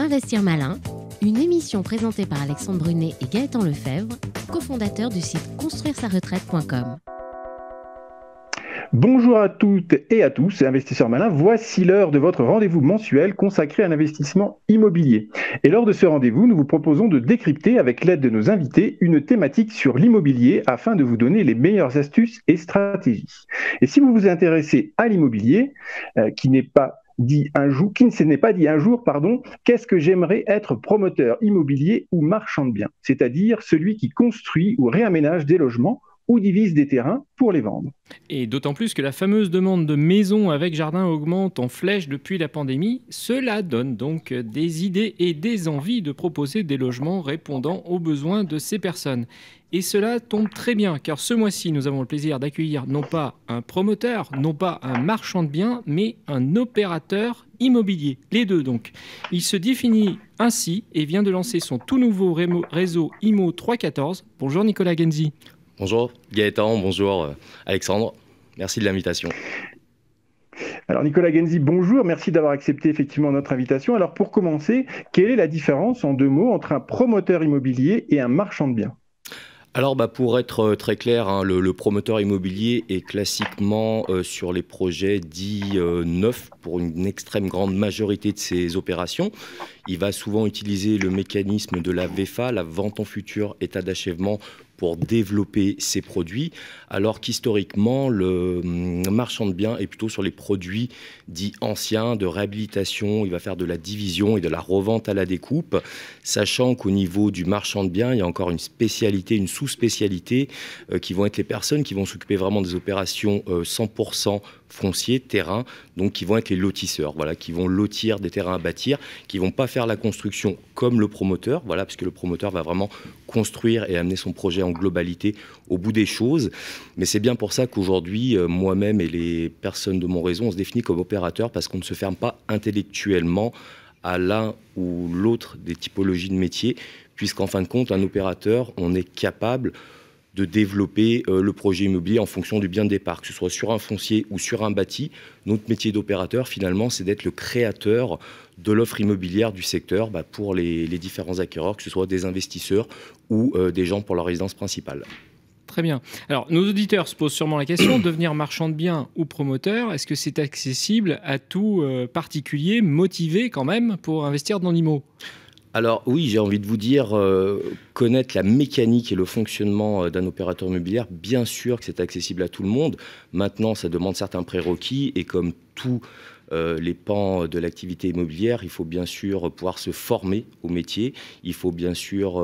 Investir malin, une émission présentée par Alexandre Brunet et Gaëtan Lefebvre, cofondateurs du site construire-sa-retraite.com. Bonjour à toutes et à tous, c'est Investisseurs Malins. Voici l'heure de votre rendez-vous mensuel consacré à l'investissement immobilier. Et lors de ce rendez-vous, nous vous proposons de décrypter avec l'aide de nos invités une thématique sur l'immobilier afin de vous donner les meilleures astuces et stratégies. Et si vous vous intéressez à l'immobilier, qui ne s'est pas dit un jour, qu'est-ce que j'aimerais être promoteur immobilier ou marchand de biens, c'est-à-dire celui qui construit ou réaménage des logements ou divise des terrains pour les vendre. Et d'autant plus que la fameuse demande de maisons avec jardin augmente en flèche depuis la pandémie, cela donne donc des idées et des envies de proposer des logements répondant aux besoins de ces personnes. Et cela tombe très bien, car ce mois-ci, nous avons le plaisir d'accueillir non pas un promoteur, non pas un marchand de biens, mais un opérateur immobilier. Les deux donc. Il se définit ainsi et vient de lancer son tout nouveau réseau IMO 314. Bonjour Nicolas Genzi. Bonjour Gaëtan, bonjour Alexandre, merci de l'invitation. Alors Nicolas Genzi, bonjour, merci d'avoir accepté effectivement notre invitation. Alors pour commencer, quelle est la différence en deux mots entre un promoteur immobilier et un marchand de biens ? Alors pour être très clair, le promoteur immobilier est classiquement sur les projets dits neufs pour une extrême grande majorité de ses opérations. Il va souvent utiliser le mécanisme de la VFA, la vente en futur état d'achèvement, pour développer ses produits, alors qu'historiquement, le marchand de biens est plutôt sur les produits dits anciens, de réhabilitation. Il va faire de la division et de la revente à la découpe, sachant qu'au niveau du marchand de biens, il y a encore une spécialité, une sous-spécialité, qui vont être les personnes qui vont s'occuper vraiment des opérations 100% foncier, terrain, donc qui vont être les lotisseurs, qui vont lotir des terrains à bâtir, qui vont pas faire la construction comme le promoteur, parce que le promoteur va vraiment construire et amener son projet en globalité au bout des choses. Mais c'est bien pour ça qu'aujourd'hui, moi-même et les personnes de mon réseau, on se définit comme opérateur parce qu'on ne se ferme pas intellectuellement à l'un ou l'autre des typologies de métiers, puisqu'en fin de compte, un opérateur, on est capable de développer le projet immobilier en fonction du bien de départ, que ce soit sur un foncier ou sur un bâti. Notre métier d'opérateur, finalement, c'est d'être le créateur de l'offre immobilière du secteur pour les différents acquéreurs, que ce soit des investisseurs ou des gens pour leur résidence principale. Très bien. Alors, nos auditeurs se posent sûrement la question, devenir marchand de biens ou promoteur, est-ce que c'est accessible à tout particulier motivé quand même pour investir dans l'IMO ? Alors oui, j'ai envie de vous dire, connaître la mécanique et le fonctionnement d'un opérateur immobilier, bien sûr que c'est accessible à tout le monde. Maintenant, ça demande certains prérequis et comme tous les pans de l'activité immobilière, il faut bien sûr pouvoir se former au métier. Il faut bien sûr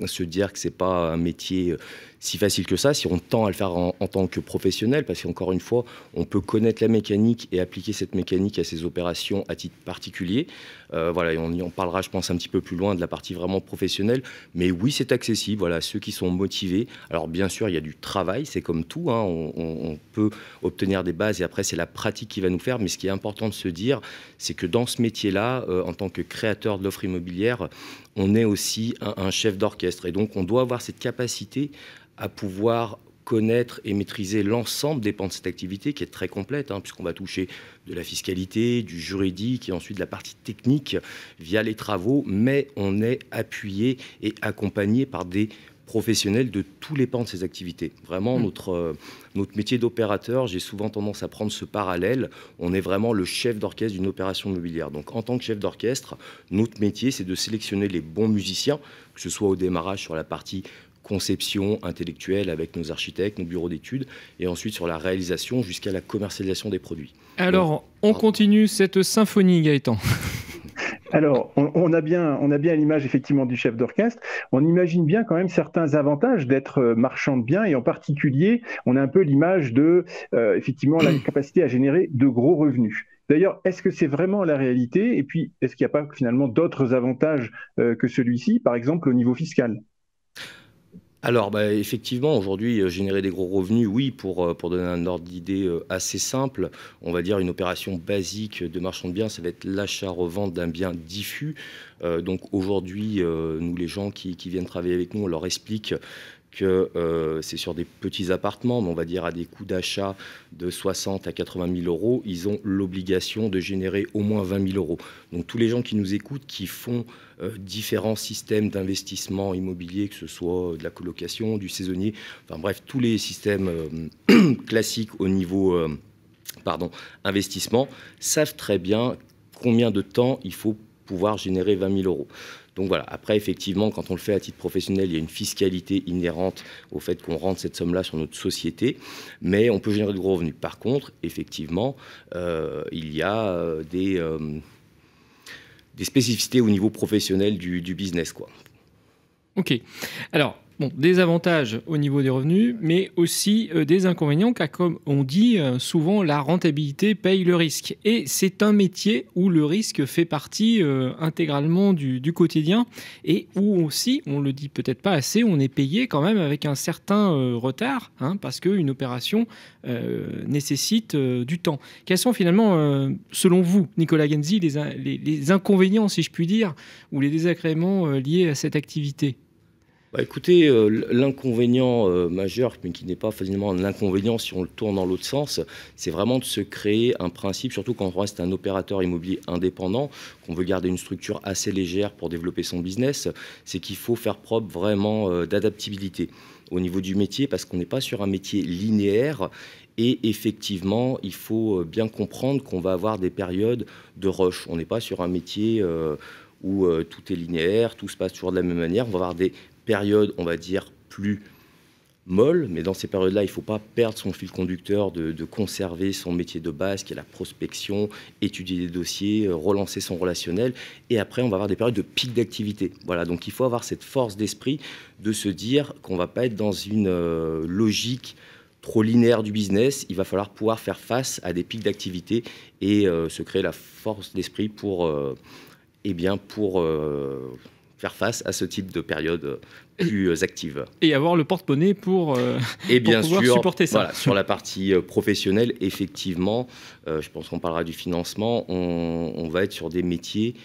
se dire que ce n'est pas un métier si facile que ça, si on tend à le faire en tant que professionnel, parce qu'encore une fois, on peut connaître la mécanique et appliquer cette mécanique à ses opérations à titre particulier. Et on y en parlera, je pense, un petit peu plus loin de la partie vraiment professionnelle. Mais oui, c'est accessible, ceux qui sont motivés. Alors bien sûr, il y a du travail, c'est comme tout, on peut obtenir des bases et après, c'est la pratique qui va nous faire. Mais ce qui est important de se dire, c'est que dans ce métier-là, en tant que créateur de l'offre immobilière, on est aussi un chef d'orchestre. Et donc, on doit avoir cette capacité à pouvoir connaître et maîtriser l'ensemble des pans de cette activité qui est très complète, puisqu'on va toucher de la fiscalité, du juridique et ensuite de la partie technique via les travaux, mais on est appuyé et accompagné par des professionnels de tous les pans de ces activités. Vraiment, notre métier d'opérateur, j'ai souvent tendance à prendre ce parallèle, on est vraiment le chef d'orchestre d'une opération immobilière. Donc en tant que chef d'orchestre, notre métier, c'est de sélectionner les bons musiciens, que ce soit au démarrage sur la partie conception intellectuelle avec nos architectes, nos bureaux d'études, et ensuite sur la réalisation jusqu'à la commercialisation des produits. Alors, on continue cette symphonie, Gaëtan. Alors, on a bien l'image effectivement du chef d'orchestre. On imagine bien quand même certains avantages d'être marchand de biens et en particulier, on a un peu l'image de effectivement la capacité à générer de gros revenus. D'ailleurs, est-ce que c'est vraiment la réalité ? Et puis, est-ce qu'il n'y a pas finalement d'autres avantages que celui-ci, par exemple au niveau fiscal ? Alors, effectivement, aujourd'hui, générer des gros revenus, oui, pour donner un ordre d'idée assez simple, on va dire une opération basique de marchand de biens, ça va être l'achat-revente d'un bien diffus. Donc aujourd'hui, nous, les gens qui viennent travailler avec nous, on leur explique que c'est sur des petits appartements, mais on va dire à des coûts d'achat de 60 à 80 000 euros, ils ont l'obligation de générer au moins 20 000 euros. Donc tous les gens qui nous écoutent, qui font différents systèmes d'investissement immobilier, que ce soit de la colocation, du saisonnier, enfin bref, tous les systèmes classiques au niveau investissement, savent très bien combien de temps il faut pouvoir générer 20 000 euros. Donc voilà, après effectivement, quand on le fait à titre professionnel, il y a une fiscalité inhérente au fait qu'on rentre cette somme-là sur notre société, mais on peut générer de gros revenus. Par contre, effectivement, il y a des spécificités au niveau professionnel du business, quoi. Ok. Alors, bon, des avantages au niveau des revenus, mais aussi des inconvénients, car comme on dit souvent, la rentabilité paye le risque. Et c'est un métier où le risque fait partie intégralement du quotidien et où aussi, on le dit peut-être pas assez, on est payé quand même avec un certain retard, hein, parce qu'une opération nécessite du temps. Quels sont finalement, selon vous, Nicolas Genzi, les inconvénients, si je puis dire, ou les désagréments liés à cette activité ? Bah écoutez, l'inconvénient majeur, mais qui n'est pas facilement un inconvénient si on le tourne dans l'autre sens, c'est vraiment de se créer un principe, surtout quand on reste un opérateur immobilier indépendant, qu'on veut garder une structure assez légère pour développer son business, c'est qu'il faut faire preuve vraiment d'adaptabilité au niveau du métier, parce qu'on n'est pas sur un métier linéaire. Et effectivement, il faut bien comprendre qu'on va avoir des périodes de rush. On n'est pas sur un métier où tout est linéaire, tout se passe toujours de la même manière. On va avoir des période, on va dire, plus molle, mais dans ces périodes-là, il ne faut pas perdre son fil conducteur de conserver son métier de base, qui est la prospection, étudier des dossiers, relancer son relationnel. Et après, on va avoir des périodes de pic d'activité. Voilà, donc il faut avoir cette force d'esprit de se dire qu'on ne va pas être dans une logique trop linéaire du business. Il va falloir pouvoir faire face à des pics d'activité et se créer la force d'esprit pour faire face à ce type de période plus active. Et avoir le porte-monnaie pour pouvoir supporter ça. Voilà, sur la partie professionnelle, effectivement, je pense qu'on parlera du financement, on va être sur des métiers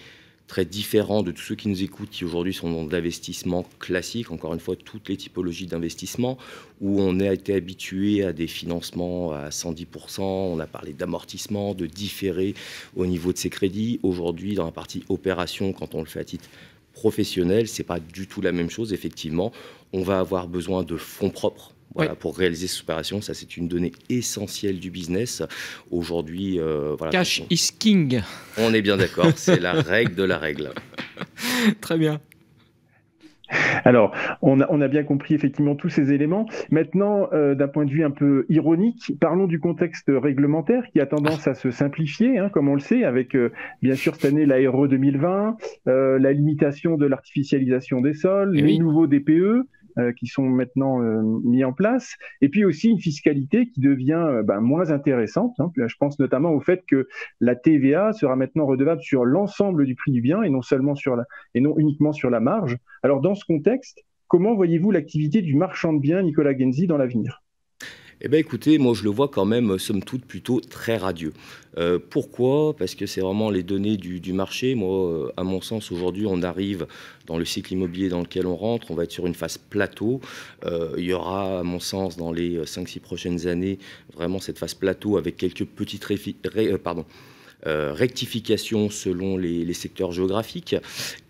très différents de tous ceux qui nous écoutent, qui aujourd'hui sont dans de l'investissement classique, encore une fois, toutes les typologies d'investissement, où on a été habitué à des financements à 110%, on a parlé d'amortissement, de différé au niveau de ses crédits. Aujourd'hui, dans la partie opération, quand on le fait à titre professionnel, c'est pas du tout la même chose. Effectivement, on va avoir besoin de fonds propres. Voilà, oui. Pour réaliser cette opération, ça c'est une donnée essentielle du business. Aujourd'hui, voilà, cash is king. On est bien d'accord, c'est la règle de la règle. Très bien. Alors, on a bien compris effectivement tous ces éléments. Maintenant, d'un point de vue un peu ironique, parlons du contexte réglementaire qui a tendance à se simplifier, hein, comme on le sait, avec bien sûr cette année la RE 2020, la limitation de l'artificialisation des sols, les nouveaux DPE qui sont maintenant mis en place, et puis aussi une fiscalité qui devient moins intéressante. Hein. Je pense notamment au fait que la TVA sera maintenant redevable sur l'ensemble du prix du bien et non uniquement sur la marge. Alors dans ce contexte, comment voyez-vous l'activité du marchand de biens, Nicolas Genzi, dans l'avenir ? Eh bien écoutez, moi je le vois quand même, somme toute, plutôt très radieux. Pourquoi ? Parce que c'est vraiment les données du marché. Moi, à mon sens, aujourd'hui, on arrive dans le cycle immobilier dans lequel on rentre, on va être sur une phase plateau. Il y aura, à mon sens, dans les 5-6 prochaines années, vraiment cette phase plateau avec quelques petites rectifications selon les secteurs géographiques.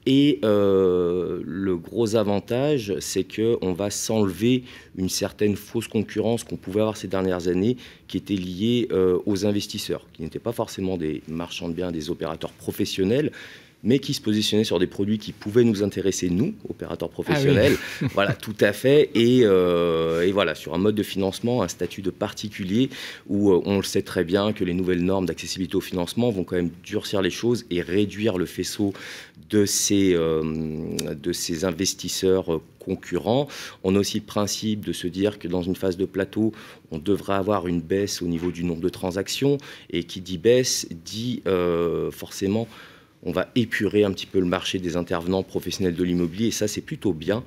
Et le gros avantage, c'est qu'on va s'enlever une certaine fausse concurrence qu'on pouvait avoir ces dernières années, qui était liée aux investisseurs, qui n'étaient pas forcément des marchands de biens, des opérateurs professionnels, mais qui se positionnaient sur des produits qui pouvaient nous intéresser, nous, opérateurs professionnels. Ah oui. Voilà, tout à fait. Et voilà, sur un mode de financement, un statut de particulier, où on le sait très bien que les nouvelles normes d'accessibilité au financement vont quand même durcir les choses et réduire le faisceau de ces investisseurs concurrents. On a aussi le principe de se dire que dans une phase de plateau, on devrait avoir une baisse au niveau du nombre de transactions. Et qui dit baisse, dit forcément... on va épurer un petit peu le marché des intervenants professionnels de l'immobilier, et ça, c'est plutôt bien.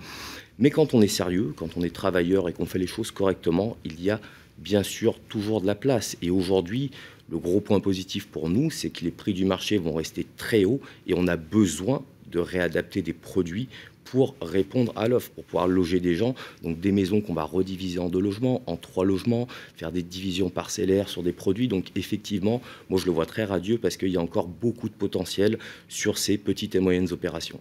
Mais quand on est sérieux, quand on est travailleur et qu'on fait les choses correctement, il y a bien sûr toujours de la place. Et aujourd'hui, le gros point positif pour nous, c'est que les prix du marché vont rester très hauts et on a besoin de réadapter des produits pour répondre à l'offre, pour pouvoir loger des gens. Donc des maisons qu'on va rediviser en 2 logements, en 3 logements, faire des divisions parcellaires sur des produits. Donc effectivement, moi je le vois très radieux parce qu'il y a encore beaucoup de potentiel sur ces petites et moyennes opérations.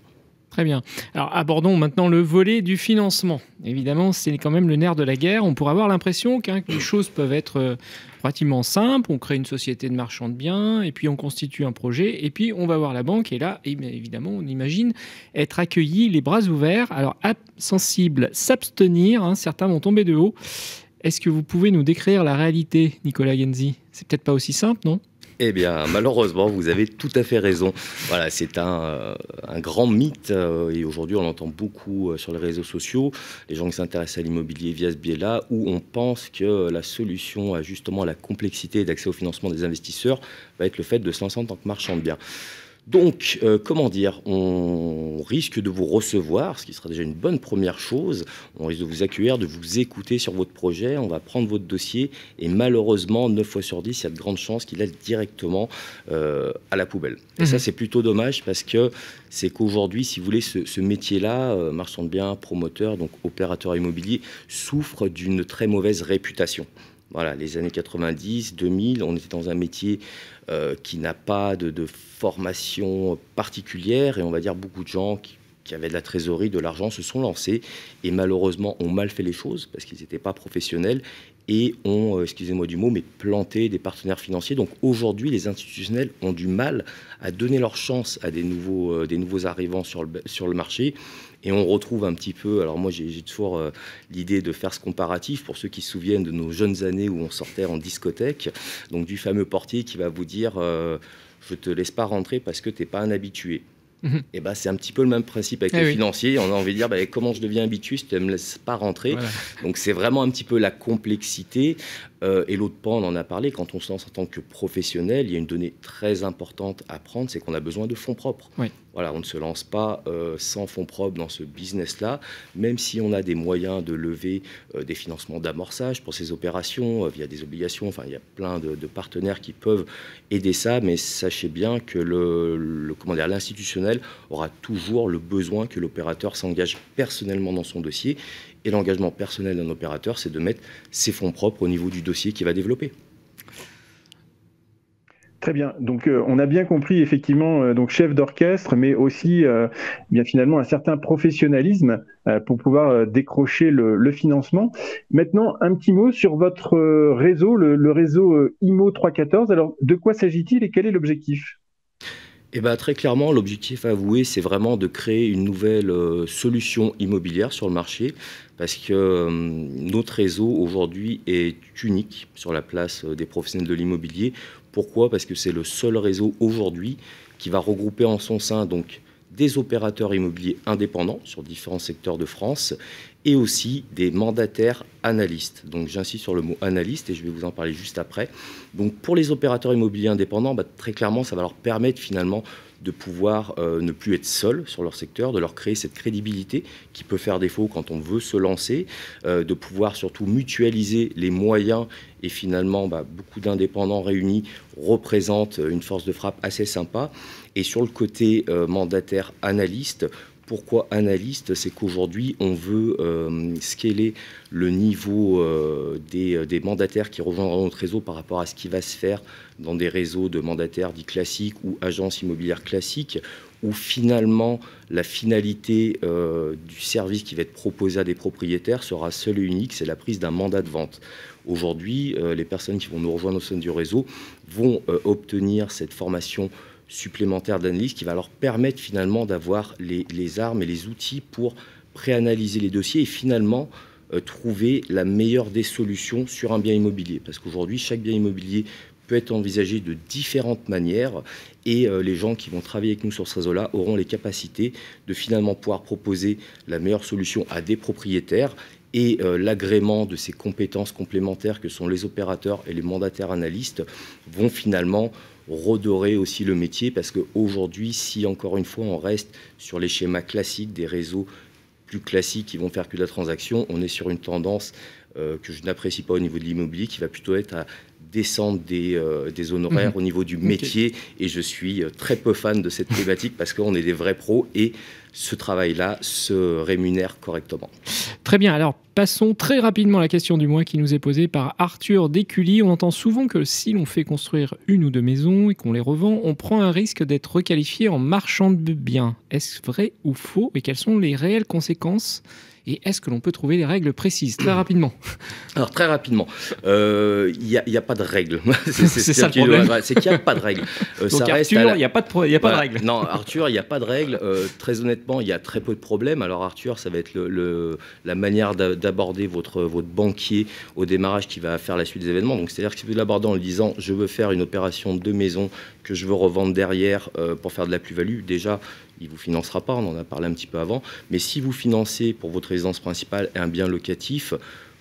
Très bien. Alors abordons maintenant le volet du financement. Évidemment, c'est quand même le nerf de la guerre. On pourrait avoir l'impression que les choses peuvent être relativement simples. On crée une société de marchand de biens, et puis on constitue un projet, et puis on va voir la banque. Et là, évidemment, on imagine être accueilli les bras ouverts. Alors, sensible, s'abstenir, certains vont tomber de haut. Est-ce que vous pouvez nous décrire la réalité, Nicolas Genzi? C'est peut-être pas aussi simple, non? Eh bien, malheureusement, vous avez tout à fait raison. Voilà, c'est un grand mythe et aujourd'hui, on l'entend beaucoup sur les réseaux sociaux. Les gens qui s'intéressent à l'immobilier via ce biais-là, où on pense que la solution à justement la complexité d'accès au financement des investisseurs va être le fait de se lancer en tant que marchand de biens. Donc, comment dire, on risque de vous recevoir, ce qui sera déjà une bonne première chose. On risque de vous accueillir, de vous écouter sur votre projet. On va prendre votre dossier et malheureusement, 9 fois sur 10, il y a de grandes chances qu'il aille directement à la poubelle. Et ça, c'est plutôt dommage parce que c'est qu'aujourd'hui, si vous voulez, ce métier-là, marchand de biens, promoteur, donc opérateur immobilier, souffre d'une très mauvaise réputation. Voilà, les années 90, 2000, on était dans un métier qui n'a pas de formation particulière et on va dire beaucoup de gens qui avaient de la trésorerie, de l'argent, se sont lancés et malheureusement ont mal fait les choses parce qu'ils n'étaient pas professionnels et ont, excusez-moi du mot, mais planté des partenaires financiers. Donc aujourd'hui, les institutionnels ont du mal à donner leur chance à des nouveaux arrivants sur le marché. Et on retrouve un petit peu, alors moi j'ai toujours l'idée de faire ce comparatif pour ceux qui se souviennent de nos jeunes années où on sortait en discothèque, donc du fameux portier qui va vous dire je te laisse pas rentrer parce que t'es pas un habitué. Et ben c'est un petit peu le même principe avec les financiers. On a envie de dire comment je deviens habitué si tu ne me laisses pas rentrer. Voilà. Donc c'est vraiment un petit peu la complexité. Et l'autre pan, on en a parlé, quand on se lance en tant que professionnel, il y a une donnée très importante à prendre, c'est qu'on a besoin de fonds propres. Oui. Voilà, on ne se lance pas sans fonds propres dans ce business-là, même si on a des moyens de lever des financements d'amorçage pour ces opérations, via des obligations. Enfin, il y a plein de partenaires qui peuvent aider ça, mais sachez bien que l'institutionnel aura toujours le besoin que l'opérateur s'engage personnellement dans son dossier. Et l'engagement personnel d'un opérateur, c'est de mettre ses fonds propres au niveau du dossier qu'il va développer. Très bien. Donc, on a bien compris, effectivement, donc chef d'orchestre, mais aussi bien finalement un certain professionnalisme pour pouvoir décrocher le financement. Maintenant, un petit mot sur votre réseau, le réseau IMO 314. Alors, de quoi s'agit-il et quel est l'objectif ? Eh ben, très clairement, l'objectif avoué, c'est vraiment de créer une nouvelle solution immobilière sur le marché parce que notre réseau aujourd'hui est unique sur la place des professionnels de l'immobilier. Pourquoi ? Parce que c'est le seul réseau aujourd'hui qui va regrouper en son sein donc des opérateurs immobiliers indépendants sur différents secteurs de France et aussi des mandataires analystes. Donc j'insiste sur le mot analyste et je vais vous en parler juste après. Donc pour les opérateurs immobiliers indépendants, très clairement, ça va leur permettre finalement de pouvoir ne plus être seuls sur leur secteur, de leur créer cette crédibilité qui peut faire défaut quand on veut se lancer, de pouvoir surtout mutualiser les moyens et finalement beaucoup d'indépendants réunis représentent une force de frappe assez sympa. Et sur le côté mandataire analyste, pourquoi analyste ? C'est qu'aujourd'hui, on veut scaler le niveau des mandataires qui rejoindront notre réseau par rapport à ce qui va se faire dans des réseaux de mandataires dits classiques ou agences immobilières classiques, où finalement la finalité du service qui va être proposé à des propriétaires sera seule et unique, c'est la prise d'un mandat de vente. Aujourd'hui, les personnes qui vont nous rejoindre au sein du réseau vont obtenir cette formation supplémentaire d'analyse qui va leur permettre finalement d'avoir les armes et les outils pour préanalyser les dossiers et finalement trouver la meilleure des solutions sur un bien immobilier. Parce qu'aujourd'hui, chaque bien immobilier peut être envisagé de différentes manières et les gens qui vont travailler avec nous sur ce réseau-là auront les capacités de finalement pouvoir proposer la meilleure solution à des propriétaires et l'agrément de ces compétences complémentaires que sont les opérateurs et les mandataires analystes vont finalement redorer aussi le métier parce qu'aujourd'hui, si encore une fois on reste sur les schémas classiques des réseaux plus classiques qui vont faire que de la transaction, on est sur une tendance que je n'apprécie pas au niveau de l'immobilier qui va plutôt être à descendre des honoraires au niveau du métier. Et je suis très peu fan de cette thématique parce qu'on est des vrais pros et ce travail-là se rémunère correctement. Très bien, alors passons très rapidement à la question du mois qui nous est posée par Arthur Descully. On entend souvent que si l'on fait construire une ou deux maisons et qu'on les revend, on prend un risque d'être requalifié en marchand de biens. Est-ce vrai ou faux? Et quelles sont les réelles conséquences? Et est-ce que l'on peut trouver des règles précises? Très rapidement. Alors, très rapidement, il n'y a pas de règles. C'est ça le problème. C'est qu'il n'y a pas de règles. Donc Arthur, il n'y a pas de règles. Non, Arthur, il n'y a pas de règles. Très honnêtement, il y a très peu de problèmes. Alors Arthur, ça va être la manière d'aborder votre banquier au démarrage qui va faire la suite des événements. Donc c'est-à-dire que si vous l'abordez en lui disant « je veux faire une opération de maison que je veux revendre derrière pour faire de la plus-value », déjà, il ne vous financera pas, on en a parlé un petit peu avant. Mais si vous financez pour votre résidence principale un bien locatif,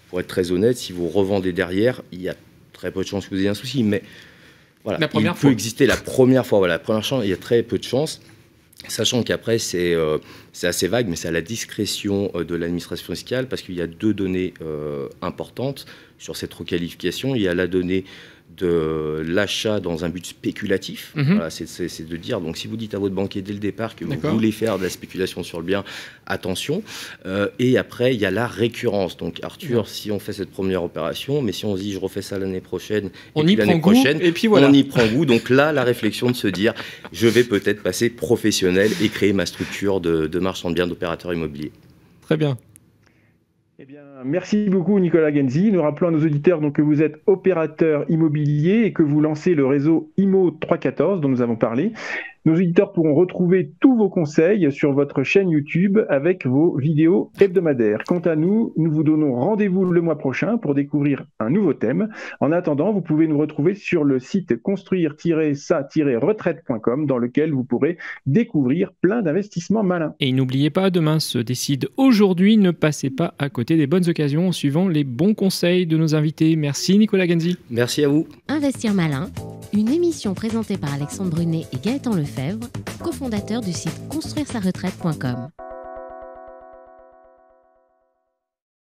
pour être très honnête, si vous revendez derrière, il y a très peu de chances que vous ayez un souci. Mais voilà, il peut exister la première fois. Voilà, la première chance, il y a très peu de chances. Sachant qu'après, c'est assez vague, mais c'est à la discrétion de l'administration fiscale parce qu'il y a deux données importantes sur cette requalification. Il y a la donnée de l'achat dans un but spéculatif. Voilà, c'est de dire, donc si vous dites à votre banquier dès le départ que vous voulez faire de la spéculation sur le bien, attention. Et après, il y a la récurrence. Donc Arthur, si on fait cette première opération, mais si on se dit je refais ça l'année prochaine, on y prend goût, et puis voilà. On y prend goût. Donc là, la réflexion de se dire, je vais peut-être passer professionnel et créer ma structure de marchand de biens, d'opérateur immobilier. Très bien. Eh bien, merci beaucoup Nicolas Genzi. Nous rappelons à nos auditeurs donc, que vous êtes opérateur immobilier et que vous lancez le réseau IMO 314 dont nous avons parlé. Nos auditeurs pourront retrouver tous vos conseils sur votre chaîne YouTube avec vos vidéos hebdomadaires. Quant à nous, nous vous donnons rendez-vous le mois prochain pour découvrir un nouveau thème. En attendant, vous pouvez nous retrouver sur le site construire-sa-retraite.com dans lequel vous pourrez découvrir plein d'investissements malins. Et n'oubliez pas, demain se décide aujourd'hui. Ne passez pas à côté des bonnes occasions en suivant les bons conseils de nos invités. Merci Nicolas Genzi. Merci à vous. Investir malin, une émission présentée par Alexandre Brunet et Gaëtan Lefebvre, cofondateurs du site construire-sa-retraite.com.